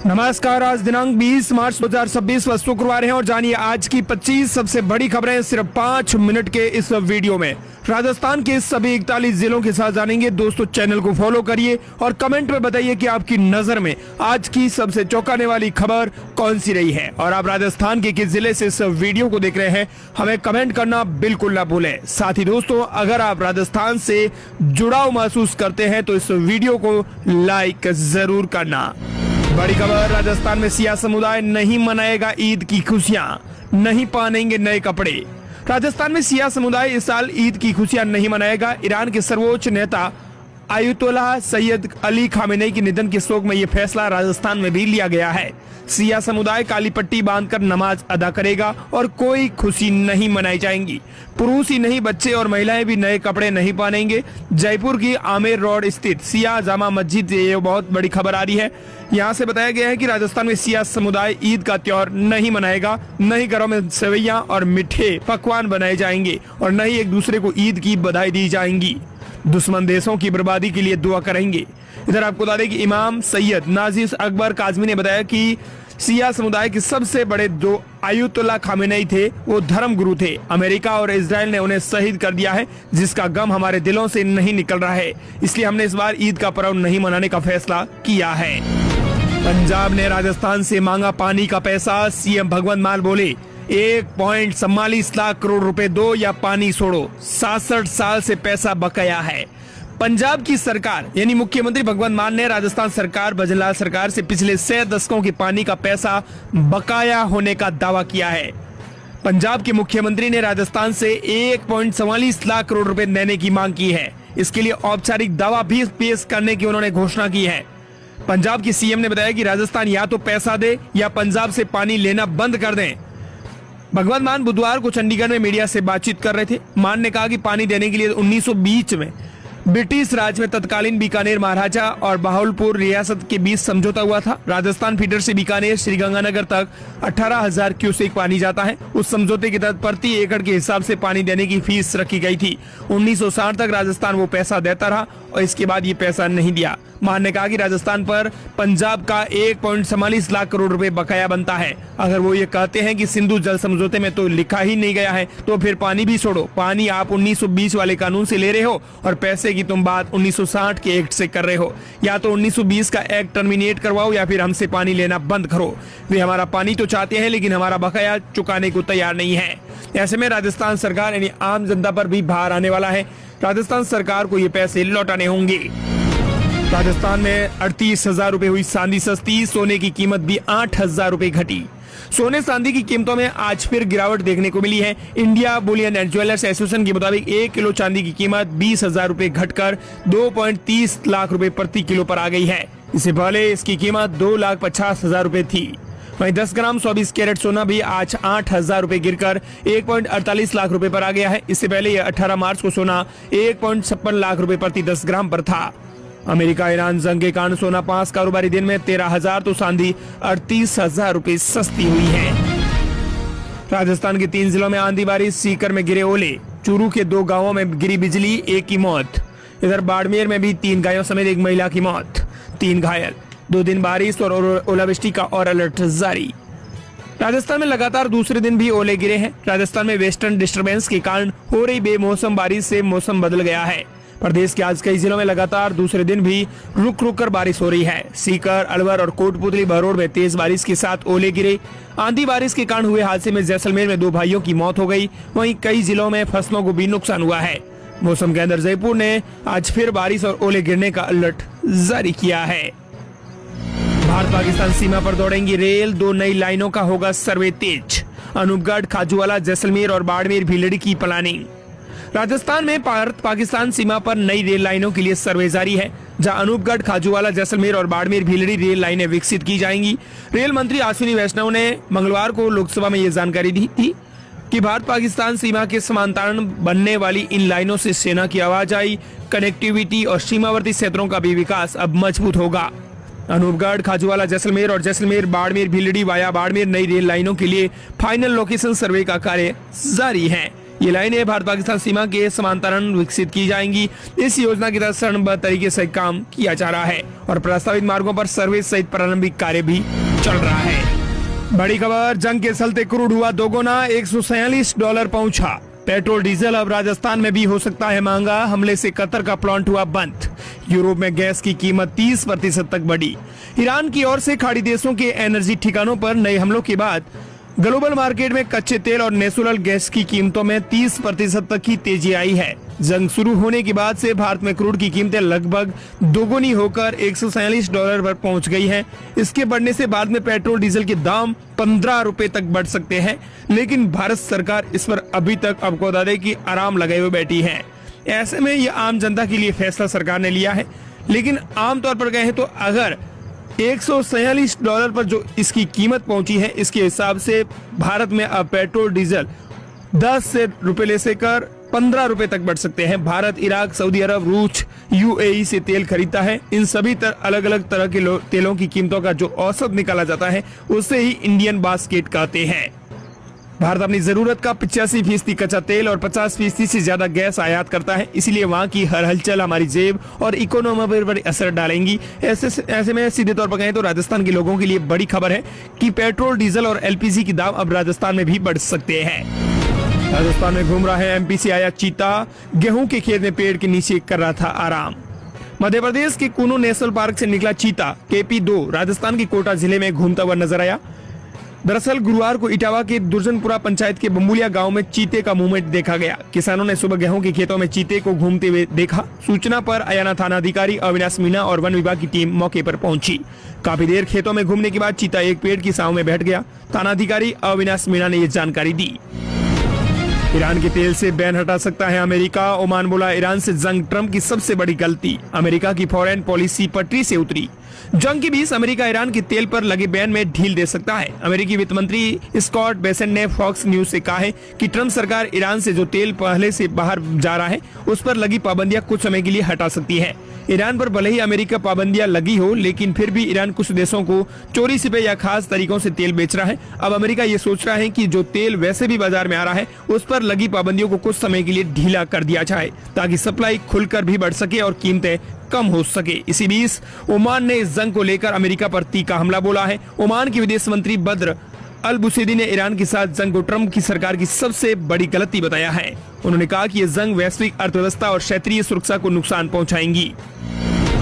नमस्कार। आज दिनांक 20 मार्च 2026 शुक्रवार है और जानिए आज की 25 सबसे बड़ी खबरें सिर्फ 5 मिनट के इस वीडियो में। राजस्थान के सभी 41 जिलों के साथ जानेंगे। दोस्तों चैनल को फॉलो करिए और कमेंट में बताइए कि आपकी नजर में आज की सबसे चौंकाने वाली खबर कौन सी रही है और आप राजस्थान के किस जिले से इस वीडियो को देख रहे हैं, हमें कमेंट करना बिल्कुल ना भूलें। साथ ही दोस्तों अगर आप राजस्थान से जुड़ाव महसूस करते हैं तो इस वीडियो को लाइक जरूर करना। बड़ी खबर, राजस्थान में सिया समुदाय नहीं मनाएगा ईद की खुशियां, नहीं पहनेंगे नए कपड़े। राजस्थान में सिया समुदाय इस साल ईद की खुशियां नहीं मनाएगा। ईरान के सर्वोच्च नेता आयतुल्लाह सैयद अली खामेनेई के निधन के शोक में यह फैसला राजस्थान में भी लिया गया है। सिया समुदाय काली पट्टी बांधकर नमाज अदा करेगा और कोई खुशी नहीं मनाई जाएंगी। पुरुष ही नहीं, बच्चे और महिलाएं भी नए कपड़े नहीं पहनेंगे। जयपुर की आमेर रोड स्थित सिया जामा मस्जिद से ये बहुत बड़ी खबर आ रही है। यहाँ से बताया गया है कि राजस्थान में सिया समुदाय ईद का त्योहार नहीं मनाएगा, न ही घरों में सेवैयां और मीठे पकवान बनाए जाएंगे और न ही एक दूसरे को ईद की बधाई दी जाएंगी। दुश्मन देशों की बर्बादी के लिए दुआ करेंगे। इधर आपको बता दें कि इमाम सैयद नाजिर अकबर काजमी ने बताया कि सिया समुदाय के सबसे बड़े जो आयतुल्लाह खामेनेई थे वो धर्म गुरु थे। अमेरिका और इजराइल ने उन्हें शहीद कर दिया है, जिसका गम हमारे दिलों से नहीं निकल रहा है। इसलिए हमने इस बार ईद का पर्व नहीं मनाने का फैसला किया है। पंजाब ने राजस्थान से मांगा पानी का पैसा। सीएम भगवंत मान बोले 1.44 लाख करोड़ रुपए दो या पानी छोड़ो। 67 साल से पैसा बकाया है। पंजाब की सरकार यानी मुख्यमंत्री भगवंत मान ने राजस्थान सरकार भजनलाल सरकार से पिछले 6 दशकों के पानी का पैसा बकाया होने का दावा किया है। पंजाब के मुख्यमंत्री ने राजस्थान से 1.44 लाख करोड़ रुपए देने की मांग की है। इसके लिए औपचारिक दावा भी पेश करने की उन्होंने घोषणा की है। पंजाब के सीएम ने बताया कि राजस्थान या तो पैसा दे या पंजाब से पानी लेना बंद कर दें। भगवंत मान बुधवार को चंडीगढ़ में मीडिया से बातचीत कर रहे थे। मान ने कहा कि पानी देने के लिए 1920 में ब्रिटिश राज में तत्कालीन बीकानेर महाराजा और बहावलपुर रियासत के बीच समझौता हुआ था। राजस्थान फीडर से बीकानेर श्रीगंगानगर तक 18,000 क्यूसेक पानी जाता है। उस समझौते के तहत प्रति एकड़ के हिसाब से पानी देने की फीस रखी गई थी। 1960 तक राजस्थान वो पैसा देता रहा और इसके बाद ये पैसा नहीं दिया। मान ने कहा कि राजस्थान पर पंजाब का 1.44 लाख करोड़ रुपए बकाया बनता है। अगर वो ये कहते हैं कि सिंधु जल समझौते में तो लिखा ही नहीं गया है, तो फिर पानी भी छोड़ो। पानी आप 1920 वाले कानून से ले रहे हो और पैसे की तुम बात 1960 के एक्ट से कर रहे हो। या तो 1920 का एक्ट टर्मिनेट करवाओ या फिर हमसे पानी लेना बंद करो। वे हमारा पानी तो चाहते हैं लेकिन हमारा बकाया चुकाने को तैयार नहीं है। ऐसे में राजस्थान सरकार यानी आम जनता पर भी भार आने वाला है। राजस्थान सरकार को ये पैसे लौटाने होंगे। राजस्थान में 38,000 रुपए हुई चांदी सस्ती। सोने की कीमत भी 8,000 रुपए घटी। सोने चांदी की कीमतों में आज फिर गिरावट देखने को मिली है। India Boolean and jewellers association के मुताबिक 1 किलो चांदी की कीमत 20,000 रुपए घटकर 2.30 लाख रुपए प्रति किलो पर आ गई है। इससे पहले इसकी कीमत 2,50,000 रुपए थी। वहीं 10 ग्राम 24 कैरेट सोना भी आज 8,000 रुपए गिरकर 1.48 लाख रुपए पर आ गया है। इससे पहले 18 मार्च को सोना 1.56 लाख रुपए प्रति 10 ग्राम पर था। अमेरिका ईरान जंग के कारण सोना 5 कारोबारी दिन में 13,000 तो चांदी 38,000 रुपए सस्ती हुई है। राजस्थान के 3 जिलों में आंधी बारिश। सीकर में गिरे ओले। चूरू के 2 गांवों में गिरी बिजली, 1 की मौत। इधर बाड़मेर में भी 3 गायों समेत 1 महिला की मौत, 3 घायल। 2 दिन बारिश और ओलावृष्टि का और अलर्ट जारी। राजस्थान में लगातार दूसरे दिन भी ओले गिरे हैं। राजस्थान में वेस्टर्न डिस्टर्बेंस के कारण हो रही बेमौसम बारिश से मौसम बदल गया है। प्रदेश के आज कई जिलों में लगातार दूसरे दिन भी रुक रुक कर बारिश हो रही है। सीकर, अलवर और कोटपुतली बहरोड में तेज बारिश के साथ ओले गिरे। आंधी बारिश के कारण हुए हादसे में जैसलमेर में 2 भाइयों की मौत हो गई। वहीं कई जिलों में फसलों को भी नुकसान हुआ है। मौसम केंद्र जयपुर ने आज फिर बारिश और ओले गिरने का अलर्ट जारी किया है। भारत पाकिस्तान सीमा पर दौड़ेंगी रेल। 2 नई लाइनों का होगा सर्वे तेज। अनूपगढ़, खाजूवाला, जैसलमेर और बाड़मेर भीलड़ी की प्लानिंग। राजस्थान में भारत पाकिस्तान सीमा पर नई रेल लाइनों के लिए सर्वे जारी है, जहां अनूपगढ़, खाजूवाला, जैसलमेर और बाड़मेर भीलड़ी रेल लाइनें विकसित की जाएंगी। रेल मंत्री अश्विनी वैष्णव ने मंगलवार को लोकसभा में ये जानकारी दी थी कि भारत पाकिस्तान सीमा के समांतर बनने वाली इन लाइनों से सेना की आवाजाही, कनेक्टिविटी और सीमावर्ती क्षेत्रों का भी विकास अब मजबूत होगा। अनूपगढ़, खाजूवाला, जैसलमेर और जैसलमेर बाड़मेर भीलड़ी वाया बाड़मेर नई रेल लाइनों के लिए फाइनल लोकेशन सर्वे का कार्य जारी है। ये लाइनें भारत पाकिस्तान सीमा के समांतरण विकसित की जाएंगी। इस योजना के तहत चरणबद्ध तरीके से काम किया जा रहा है और प्रस्तावित मार्गों पर सर्वे सहित प्रारंभिक कार्य भी चल रहा है। बड़ी खबर, जंग के चलते क्रूड हुआ दोगुना, $146 पहुंचा। पेट्रोल डीजल अब राजस्थान में भी हो सकता है महंगा। हमले से कतर का प्लांट हुआ बंद। यूरोप में गैस की कीमत 30% तक बढ़ी। ईरान की ओर से खाड़ी देशों के एनर्जी ठिकानों पर नए हमलों के बाद ग्लोबल मार्केट में कच्चे तेल और नेचुरल गैस की कीमतों में 30% तक की तेजी आई है। जंग शुरू होने के बाद से भारत में क्रूड की कीमतें लगभग दोगुनी होकर $146 पर पहुंच गई हैं। इसके बढ़ने से बाद में पेट्रोल डीजल के दाम 15 रुपए तक बढ़ सकते हैं, लेकिन भारत सरकार इस पर अभी तक आपको बता दें कि आराम लगाए हुए बैठी है। ऐसे में यह आम जनता के लिए फैसला सरकार ने लिया है, लेकिन आमतौर पर कहें तो अगर $146 पर जो इसकी कीमत पहुंची है, इसके हिसाब से भारत में अब पेट्रोल डीजल 10 रुपए से कर 15 रुपए तक बढ़ सकते हैं। भारत इराक, सऊदी अरब, रूस, UAE से तेल खरीदता है। इन सभी अलग अलग तरह के तेलों की कीमतों का जो औसत निकाला जाता है उसे ही इंडियन बास्केट कहते हैं। भारत अपनी जरूरत का 85% कच्चा तेल और 50% से ज्यादा गैस आयात करता है, इसीलिए वहाँ की हर हलचल हमारी जेब और इकोनॉमी पर असर डालेंगी। ऐसे में सीधे तौर पर कहें तो राजस्थान के लोगों के लिए बड़ी खबर है कि पेट्रोल, डीजल और LPG की दाम अब राजस्थान में भी बढ़ सकते हैं। राजस्थान में घूम रहा है MP से आया चीता, गेहूं के खेत में पेड़ के नीचे कर रहा था आराम। मध्य प्रदेश के कूनो नेशनल पार्क से निकला चीता KP2 राजस्थान के कोटा जिले में घूमता हुआ नजर आया। दरअसल गुरुवार को इटावा के दुर्जनपुरा पंचायत के बम्बुलिया गांव में चीते का मूवमेंट देखा गया। किसानों ने सुबह गेहूं के खेतों में चीते को घूमते हुए देखा। सूचना पर अयाना थाना अधिकारी अविनाश मीणा और वन विभाग की टीम मौके पर पहुंची। काफी देर खेतों में घूमने के बाद चीता एक पेड़ की छांव में बैठ गया। थाना अधिकारी अविनाश मीणा ने ये जानकारी दी। ईरान के तेल से बैन हटा सकता है अमेरिका। ओमान बोला ईरान से जंग ट्रंप की सबसे बड़ी गलती। अमेरिका की फॉरेन पॉलिसी पटरी से उतरी। जंग के बीच अमेरिका ईरान के तेल पर लगे बैन में ढील दे सकता है। अमेरिकी वित्त मंत्री स्कॉट बेसेंट ने फॉक्स न्यूज से कहा है कि ट्रंप सरकार ईरान से जो तेल पहले से बाहर जा रहा है उस पर लगी पाबंदियां कुछ समय के लिए हटा सकती है। ईरान पर भले ही अमेरिका पाबंदियां लगी हो, लेकिन फिर भी ईरान कुछ देशों को चोरी छिपे या खास तरीकों से तेल बेच रहा है। अब अमेरिका ये सोच रहा है कि जो तेल वैसे भी बाजार में आ रहा है उस पर लगी पाबंदियों को कुछ समय के लिए ढीला कर दिया जाए, ताकि सप्लाई खुलकर भी बढ़ सके और कीमतें कम हो सके। इसी बीच ओमान ने इस जंग को लेकर अमेरिका पर तीखा हमला बोला है। ओमान के विदेश मंत्री बद्र अल बुसैदी ने ईरान के साथ जंग को ट्रंप की सरकार की सबसे बड़ी गलती बताया है। उन्होंने कहा कि ये जंग वैश्विक अर्थव्यवस्था और क्षेत्रीय सुरक्षा को नुकसान पहुंचाएंगी।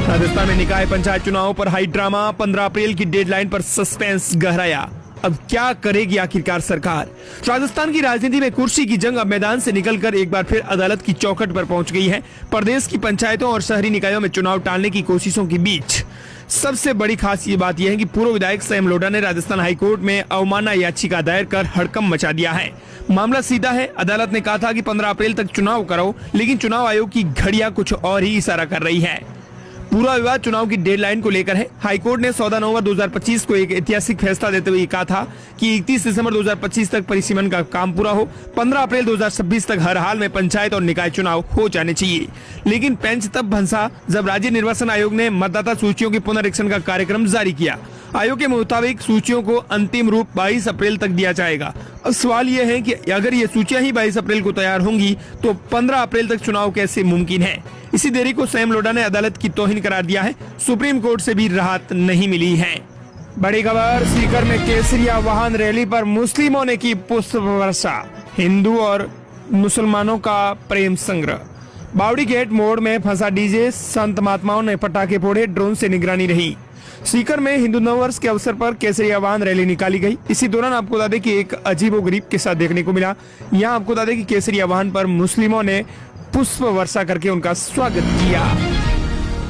राजस्थान में निकाय पंचायत चुनाव पर हाई ड्रामा। 15 अप्रैल की डेडलाइन पर सस्पेंस गहराया। अब क्या करेगी आखिरकार सरकार? राजस्थान की राजनीति में कुर्सी की जंग अब मैदान से निकलकर एक बार फिर अदालत की चौखट पर पहुंच गई है। प्रदेश की पंचायतों और शहरी निकायों में चुनाव टालने की कोशिशों के बीच सबसे बड़ी खास ये बात यह है कि पूर्व विधायक सैम लोढ़ा ने राजस्थान हाईकोर्ट में अवमानना याचिका दायर कर हड़कंप मचा दिया है। मामला सीधा है। अदालत ने कहा था कि 15 अप्रैल तक चुनाव करो, लेकिन चुनाव आयोग की घड़ियां कुछ और ही इशारा कर रही है। पूरा विवाद चुनाव की डेडलाइन को लेकर है। हाईकोर्ट ने 14 नवंबर 2025 को एक ऐतिहासिक फैसला देते हुए कहा था कि 31 दिसंबर 2025 तक परिसीमन का काम पूरा हो। 15 अप्रैल 2026 तक हर हाल में पंचायत और निकाय चुनाव हो जाने चाहिए। लेकिन पेंच तब भंसा जब राज्य निर्वाचन आयोग ने मतदाता सूचियों के पुनरीक्षण का कार्यक्रम जारी किया। आयोग के मुताबिक सूचियों को अंतिम रूप 22 अप्रैल तक दिया जाएगा। अब सवाल यह है कि अगर ये सूचियां ही 22 अप्रैल को तैयार होंगी तो 15 अप्रैल तक चुनाव कैसे मुमकिन है? इसी देरी को सैम लोढ़ा ने अदालत की तौहीन करार दिया है। सुप्रीम कोर्ट से भी राहत नहीं मिली है। बड़ी खबर, सीकर में केसरिया वाहन रैली पर मुस्लिमों ने की पुष्प वर्षा। हिंदू और मुसलमानों का प्रेम संग्रह। बावड़ी गेट मोड़ में फंसा डीजे, संत महात्माओं ने पटाखे फोड़े, ड्रोन से निगरानी रही। सीकर में हिंदू नववर्ष के अवसर पर केसरिया वाहन रैली निकाली गई। इसी दौरान आपको बता दें कि एक अजीबोगरीब किस्सा देखने को मिला। यहाँ आपको बता दें कि केसरिया वाहन पर मुस्लिमों ने पुष्प वर्षा करके उनका स्वागत किया।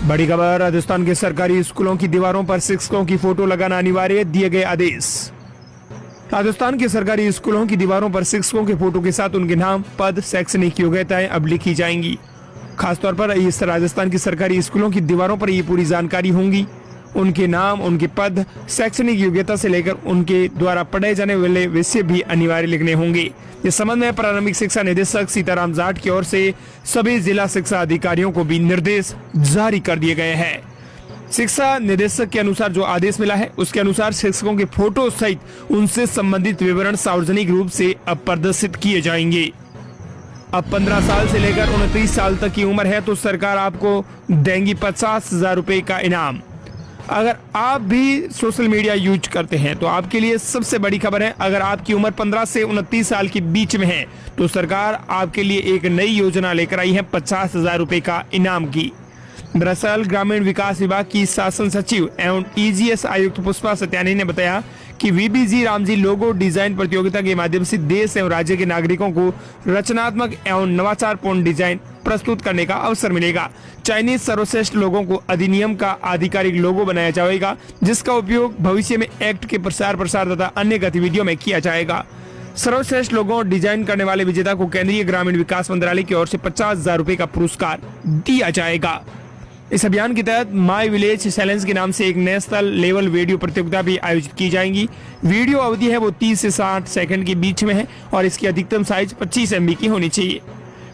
बड़ी खबर, राजस्थान के सरकारी स्कूलों की दीवारों पर शिक्षकों की फोटो लगाना अनिवार्य, दिए गए आदेश। राजस्थान के सरकारी स्कूलों की दीवारों पर शिक्षकों के फोटो के साथ उनके नाम, पद, शैक्षणिक योग्यताएं अब लिखी जाएंगी। खासतौर पर इस राजस्थान की सरकारी स्कूलों की दीवारों पर ये पूरी जानकारी होंगी। उनके नाम, उनके पद, शैक्षणिक योग्यता से लेकर उनके द्वारा पढ़ाए जाने वाले विषय भी अनिवार्य लिखने होंगे। इस संबंध में प्रारंभिक शिक्षा निदेशक सीताराम जाट की ओर से सभी जिला शिक्षा अधिकारियों को भी निर्देश जारी कर दिए गए हैं। शिक्षा निदेशक के अनुसार जो आदेश मिला है उसके अनुसार शिक्षकों के फोटो सहित उनसे संबंधित विवरण सार्वजनिक रूप से अब प्रदर्शित किए जाएंगे। अब 15 साल से लेकर 29 साल तक की उम्र है तो सरकार आपको देंगी 50,000 रुपए का इनाम। अगर आप भी सोशल मीडिया यूज करते हैं तो आपके लिए सबसे बड़ी खबर है, अगर आपकी उम्र 15 से 29 साल के बीच में है तो सरकार आपके लिए एक नई योजना लेकर आई है 50,000 रुपए का इनाम की। दरअसल ग्रामीण विकास विभाग की शासन सचिव एवं ईजीएस आयुक्त पुष्पा सत्यानी ने बताया कि वीबीजी रामजी लोगो डिजाइन प्रतियोगिता के माध्यम से देश एवं राज्य के नागरिकों को रचनात्मक एवं नवाचारपूर्ण डिजाइन प्रस्तुत करने का अवसर मिलेगा। चयनित सर्वश्रेष्ठ लोगों को अधिनियम का आधिकारिक लोगो बनाया जाएगा, जिसका उपयोग भविष्य में एक्ट के प्रसार तथा अन्य गतिविधियों में किया जाएगा। सर्वश्रेष्ठ लोगों डिजाइन करने वाले विजेता को केंद्रीय ग्रामीण विकास मंत्रालय की ओर से 50,000 रुपए का पुरस्कार दिया जाएगा। इस अभियान के तहत माई विलेज चैलेंज के नाम से एक नेशनल लेवल वीडियो प्रतियोगिता भी आयोजित की जाएगी। वीडियो अवधि है वो 30 से 60 सेकंड के बीच में है और इसकी अधिकतम साइज 25 MB की होनी चाहिए।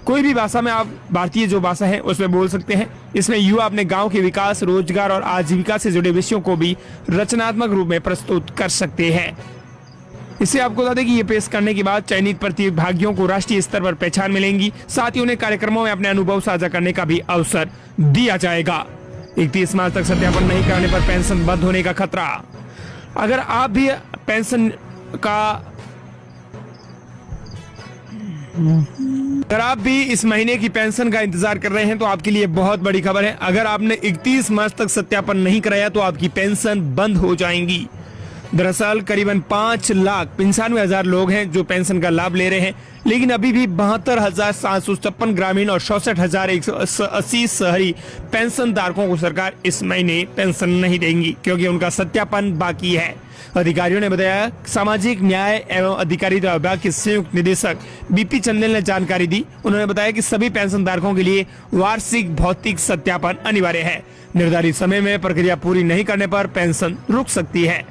कोई भी भाषा में आप भारतीय जो भाषा है उसमें बोल सकते हैं। इसमें युवा अपने गांव के विकास, रोजगार और आजीविका से जुड़े विषयों को भी रचनात्मक रूप में प्रस्तुत कर सकते हैं। इससे आपको बता दें कि ये पेश करने के बाद चयनित प्रतिभागियों को राष्ट्रीय स्तर पर पहचान मिलेंगी। साथ ही उन्हें कार्यक्रमों में अपने अनुभव साझा करने का भी अवसर दिया जाएगा। 31 मार्च तक सत्यापन नहीं कराने पर पेंशन बंद होने का खतरा। अगर आप भी पेंशन का अगर आप भी इस महीने की पेंशन का इंतजार कर रहे हैं तो आपके लिए बहुत बड़ी खबर है। अगर आपने 31 मार्च तक सत्यापन नहीं कराया तो आपकी पेंशन बंद हो जाएंगी। दरअसल करीबन 5,95,000 लोग हैं जो पेंशन का लाभ ले रहे हैं, लेकिन अभी भी 72,756 ग्रामीण और 64,180 शहरी पेंशन धारकों को सरकार इस महीने पेंशन नहीं देंगी क्योंकि उनका सत्यापन बाकी है। अधिकारियों ने बताया, सामाजिक न्याय एवं अधिकारिता विभाग के संयुक्त निदेशक बीपी चंदेल ने जानकारी दी। उन्होंने बताया कि सभी पेंशन धारकों के लिए वार्षिक भौतिक सत्यापन अनिवार्य है। निर्धारित समय में प्रक्रिया पूरी नहीं करने पर पेंशन रुक सकती है।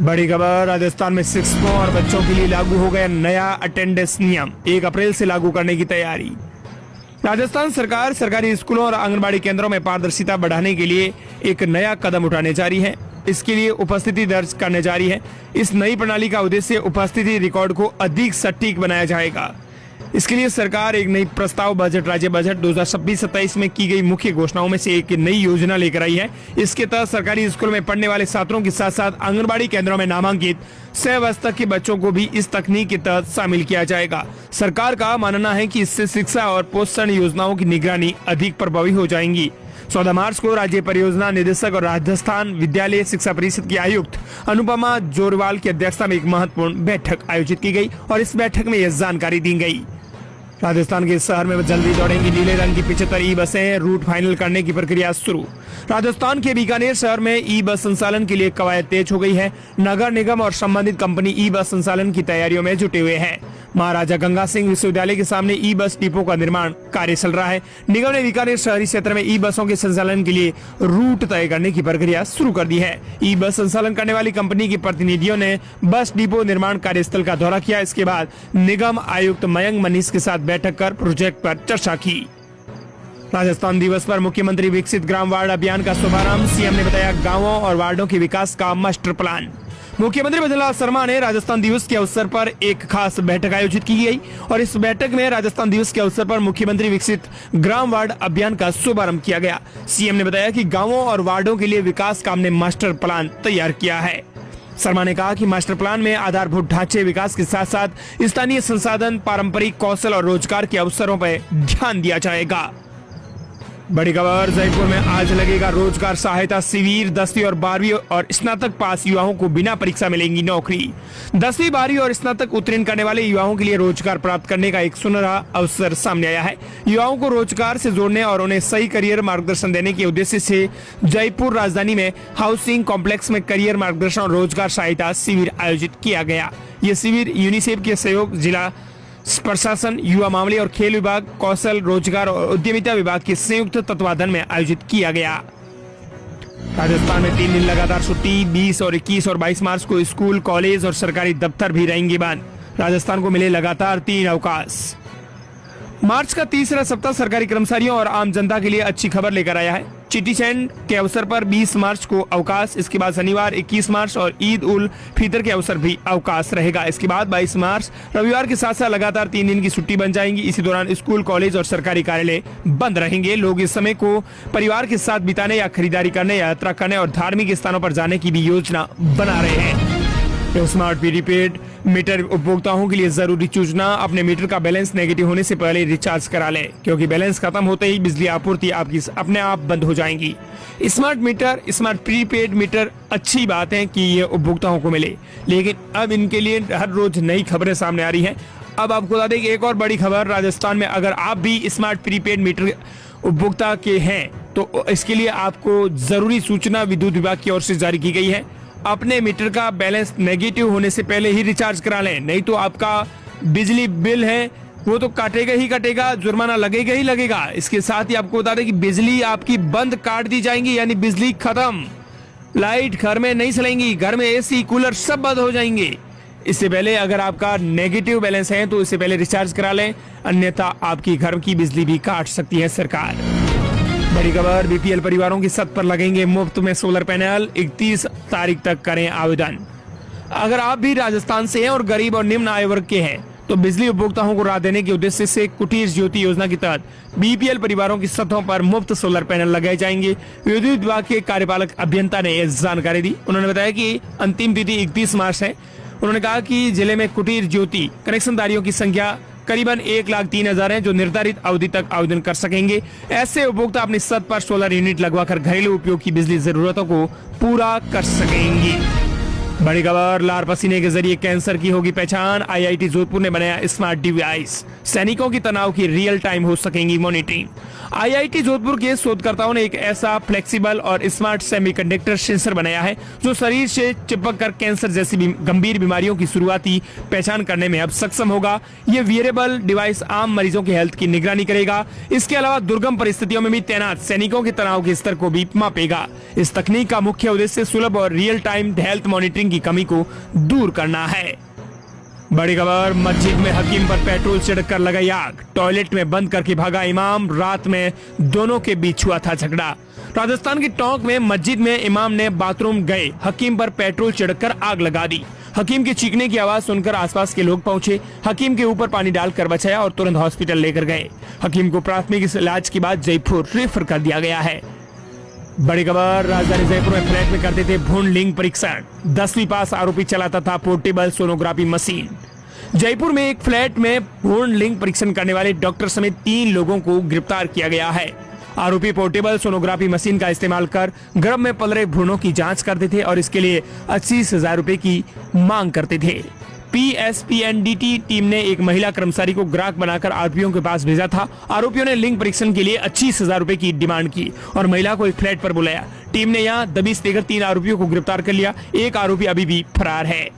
बड़ी खबर, राजस्थान में शिक्षकों और बच्चों के लिए लागू हो गया नया अटेंडेंस नियम, 1 अप्रैल से लागू करने की तैयारी। राजस्थान सरकार सरकारी स्कूलों और आंगनबाड़ी केंद्रों में पारदर्शिता बढ़ाने के लिए एक नया कदम उठाने जा रही है। इसके लिए उपस्थिति दर्ज करने जा रही है। इस नई प्रणाली का उद्देश्य उपस्थिति रिकॉर्ड को अधिक सटीक बनाया जाएगा। इसके लिए सरकार एक नई प्रस्ताव बजट राज्य बजट 2026-27 में की गई मुख्य घोषणाओं में से एक नई योजना लेकर आई है। इसके तहत सरकारी स्कूल में पढ़ने वाले छात्रों के साथ साथ आंगनबाड़ी केंद्रों में नामांकित 6 वर्ष तक के बच्चों को भी इस तकनीक के तहत शामिल किया जाएगा। सरकार का मानना है कि इससे शिक्षा और पोषण योजनाओं की निगरानी अधिक प्रभावी हो जाएंगी। 14 मार्च को राज्य परियोजना निदेशक और राजस्थान विद्यालय शिक्षा परिषद की आयुक्त अनुपमा जोरवाल की अध्यक्षता में एक महत्वपूर्ण बैठक आयोजित की गई और इस बैठक में यह जानकारी दी गई। राजस्थान के शहर में जल्दी दौड़ेंगी नीले रंग की 75 ई बसें, रूट फाइनल करने की प्रक्रिया शुरू। राजस्थान के बीकानेर शहर में ई बस संचालन के लिए कवायद तेज हो गई है। नगर निगम और संबंधित कंपनी ई बस संचालन की तैयारियों में जुटे हुए हैं। महाराजा गंगा सिंह विश्वविद्यालय के सामने ई बस डिपो का निर्माण कार्य चल रहा है। निगम ने बीकानेर शहरी क्षेत्र में ई बसों के संचालन के लिए रूट तय करने की प्रक्रिया शुरू कर दी है। ई बस संचालन करने वाली कंपनी के प्रतिनिधियों ने बस डिपो निर्माण कार्यस्थल का दौरा किया। इसके बाद निगम आयुक्त मयंक मनीष के साथ बैठक कर प्रोजेक्ट पर चर्चा की। राजस्थान दिवस पर मुख्यमंत्री विकसित ग्राम वार्ड अभियान का शुभारंभ। सीएम ने बताया गांवों और वार्डों के विकास का मास्टर प्लान। मुख्यमंत्री भजनलाल शर्मा ने राजस्थान दिवस के अवसर पर एक खास बैठक आयोजित की गई और इस बैठक में राजस्थान दिवस के अवसर पर मुख्यमंत्री विकसित ग्राम वार्ड अभियान का शुभारंभ किया गया। सीएम ने बताया कि गांवों और वार्डों के लिए विकास काम ने मास्टर प्लान तैयार किया है। शर्मा ने कहा कि मास्टर प्लान में आधारभूत ढांचे विकास के साथ साथ स्थानीय संसाधन, पारंपरिक कौशल और रोजगार के अवसरों पर ध्यान दिया जाएगा। बड़ी खबर, जयपुर में आज लगेगा रोजगार सहायता शिविर। 10वीं और 12वीं और स्नातक पास युवाओं को बिना परीक्षा मिलेंगी नौकरी। 10वीं 12वीं और स्नातक उत्तीर्ण करने वाले युवाओं के लिए रोजगार प्राप्त करने का एक सुनहरा अवसर सामने आया है। युवाओं को रोजगार से जोड़ने और उन्हें सही करियर मार्गदर्शन देने के उद्देश्य से जयपुर राजधानी में हाउसिंग कॉम्प्लेक्स में करियर मार्गदर्शन और रोजगार सहायता शिविर आयोजित किया गया। ये शिविर यूनिसेफ के सहयोग, जिला प्रशासन, युवा मामले और खेल विभाग, कौशल रोजगार और उद्यमिता विभाग के संयुक्त तत्वाधान में आयोजित किया गया। राजस्थान में 3 दिन लगातार छुट्टी। 20 और 21 और 22 मार्च को स्कूल, कॉलेज और सरकारी दफ्तर भी रहेंगे बंद। राजस्थान को मिले लगातार 3 अवकाश। मार्च का तीसरा सप्ताह सरकारी कर्मचारियों और आम जनता के लिए अच्छी खबर लेकर आया है। चेटीचंड के अवसर पर 20 मार्च को अवकाश, इसके बाद शनिवार 21 मार्च और ईद उल फितर के अवसर भी अवकाश रहेगा। इसके बाद 22 मार्च रविवार के साथ साथ लगातार 3 दिन की छुट्टी बन जाएंगी। इसी दौरान स्कूल, कॉलेज और सरकारी कार्यालय बंद रहेंगे। लोग इस समय को परिवार के साथ बिताने या खरीदारी करने, यात्रा करने और धार्मिक स्थानों पर जाने की भी योजना बना रहे हैं। स्मार्ट प्रीपेड मीटर उपभोक्ताओं के लिए जरूरी सूचना, अपने मीटर का बैलेंस नेगेटिव होने से पहले रिचार्ज करा लें, क्योंकि बैलेंस खत्म होते ही बिजली आपूर्ति आपकी अपने आप बंद हो जाएंगी। Smart meter, smart prepaid meter अच्छी बात है कि ये उपभोक्ताओं को मिले, लेकिन अब इनके लिए हर रोज नई खबरें सामने आ रही हैं। अब आपको बता दें कि एक और बड़ी खबर, राजस्थान में अगर आप भी स्मार्ट प्रीपेड मीटर उपभोक्ता के हैं तो इसके लिए आपको जरूरी सूचना विद्युत विभाग की ओर से जारी की गई है। अपने मीटर का बैलेंस नेगेटिव होने से पहले ही रिचार्ज करा लें, नहीं तो आपका बिजली बिल है वो तो काटेगा ही काटेगा, जुर्माना लगेगा ही लगेगा। इसके साथ ही आपको बता दें कि बिजली आपकी बंद काट दी जाएंगी, यानी बिजली खत्म, लाइट घर में नहीं चलेंगी, घर में एसी, कूलर सब बंद हो जाएंगे। इससे पहले अगर आपका नेगेटिव बैलेंस है तो इससे पहले रिचार्ज करा लें, अन्यथा आपकी घर की बिजली भी काट सकती है सरकार। बड़ी खबर, बीपीएल परिवारों की छत पर लगेंगे मुफ्त में सोलर पैनल, 31 तारीख तक करें आवेदन। अगर आप भी राजस्थान से हैं और गरीब और निम्न आय वर्ग के हैं तो बिजली उपभोक्ताओं को राहत देने के उद्देश्य से कुटीर ज्योति योजना के तहत बीपीएल परिवारों की छतों पर मुफ्त सोलर पैनल लगाए जाएंगे। विद्युत विभाग के कार्यपालक अभियंता ने यह जानकारी दी। उन्होंने बताया कि अंतिम तिथि 31 मार्च है। उन्होंने कहा कि जिले में कुटीर ज्योति कनेक्शनधारियों की संख्या करीबन 1,03,000 है, जो निर्धारित अवधि तक आवेदन कर सकेंगे। ऐसे उपभोक्ता अपनी छत पर सोलर यूनिट लगवाकर घरेलू उपयोग की बिजली जरूरतों को पूरा कर सकेंगे। बड़ी खबर, लार पसीने के जरिए कैंसर की होगी पहचान, आईआईटी जोधपुर ने बनाया स्मार्ट डिवाइस, सैनिकों की तनाव की रियल टाइम हो सकेंगी मॉनिटरिंग। आईआईटी जोधपुर के शोधकर्ताओं ने एक ऐसा फ्लेक्सिबल और स्मार्ट सेमीकंडक्टर सेंसर बनाया है जो शरीर से चिपक कर कैंसर जैसी गंभीर बीमारियों की शुरुआती पहचान करने में अब सक्षम होगा। ये वियरेबल डिवाइस आम मरीजों की हेल्थ की निगरानी करेगा। इसके अलावा दुर्गम परिस्थितियों में भी तैनात सैनिकों के तनाव के स्तर को भी मापेगा। इस तकनीक का मुख्य उद्देश्य सुलभ और रियल टाइम हेल्थ मॉनिटरिंग की कमी को दूर करना है। बड़ी खबर, मस्जिद में हकीम पर पेट्रोल छिड़ककर लगाई आग, टॉयलेट में बंद करके भागा इमाम, रात में दोनों के बीच हुआ था झगड़ा। राजस्थान के टोंक में मस्जिद में इमाम ने बाथरूम गए हकीम पर पेट्रोल छिड़ककर आग लगा दी। हकीम के चीखने की आवाज सुनकर आसपास के लोग पहुंचे, हकीम के ऊपर पानी डालकर बचाया और तुरंत हॉस्पिटल लेकर गए। हकीम को प्राथमिक इलाज के बाद जयपुर रेफर कर दिया गया है। बड़ी खबर, राजधानी जयपुर में फ्लैट में करते थे भ्रूण लिंग परीक्षण, 10वीं पास आरोपी चलाता था पोर्टेबल सोनोग्राफी मशीन। जयपुर में एक फ्लैट में भ्रूण लिंग परीक्षण करने वाले डॉक्टर समेत 3 लोगों को गिरफ्तार किया गया है। आरोपी पोर्टेबल सोनोग्राफी मशीन का इस्तेमाल कर गर्भ में पल रहे भ्रूणों की जांच करते थे और इसके लिए 80,000 रुपए की मांग करते थे। पीएसपीएनडीटी टीम ने एक महिला कर्मचारी को ग्राहक बनाकर आरोपियों के पास भेजा था। आरोपियों ने लिंग परीक्षण के लिए 25,000 रुपए की डिमांड की और महिला को एक फ्लैट पर बुलाया। टीम ने यहां दबिश देकर 3 आरोपियों को गिरफ्तार कर लिया। एक आरोपी अभी भी फरार है।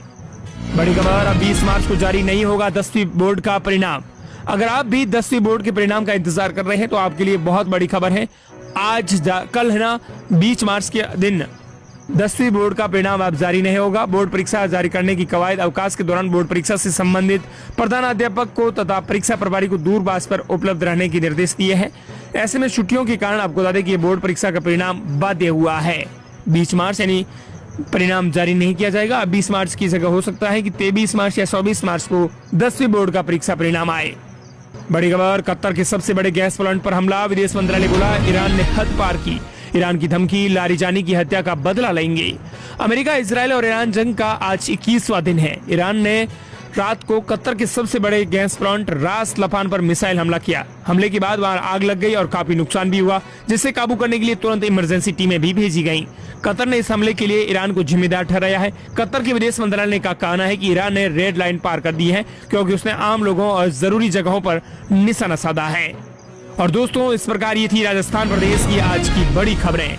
बड़ी खबर, अब 20 मार्च को जारी नहीं होगा 10वीं बोर्ड का परिणाम। अगर आप भी 10वीं बोर्ड के परिणाम का इंतजार कर रहे हैं तो आपके लिए बहुत बड़ी खबर है। कल है ना 20 मार्च के दिन 10वीं बोर्ड का परिणाम अब जारी नहीं होगा। बोर्ड परीक्षा जारी करने की कवायद अवकाश के दौरान बोर्ड परीक्षा से संबंधित प्रधानाध्यापक को तथा परीक्षा प्रभारी को दूरभाष पर उपलब्ध रहने की निर्देश दिए हैं। ऐसे में छुट्टियों के कारण आपको बता दें कि बोर्ड परीक्षा का परिणाम बाध्य हुआ है। 20 मार्च यानी परिणाम जारी नहीं किया जाएगा। अब 20 मार्च की जगह हो सकता है कि 23 मार्च या 24 मार्च को 10वीं बोर्ड का परीक्षा परिणाम आए। बड़ी खबर, कतर के सबसे बड़े गैस प्लांट पर हमला, विदेश मंत्रालय बोला ईरान ने हद पार की। ईरान की धमकी, लारिजानी की हत्या का बदला लेंगे। अमेरिका, इजरायल और ईरान जंग का आज 21वां दिन है। ईरान ने रात को कतर के सबसे बड़े गैस प्लांट रास लफान पर मिसाइल हमला किया। हमले के बाद वहां आग लग गई और काफी नुकसान भी हुआ, जिसे काबू करने के लिए तुरंत इमरजेंसी टीमें भी भेजी गईं। कतर ने इस हमले के लिए ईरान को जिम्मेदार ठहराया है। कतर के विदेश मंत्रालय का कहना है कि ईरान ने रेड लाइन पार कर दी है क्योंकि उसने आम लोगों और जरूरी जगहों पर निशाना साधा है। और दोस्तों, इस प्रकार ये थी राजस्थान प्रदेश की आज की बड़ी खबरें।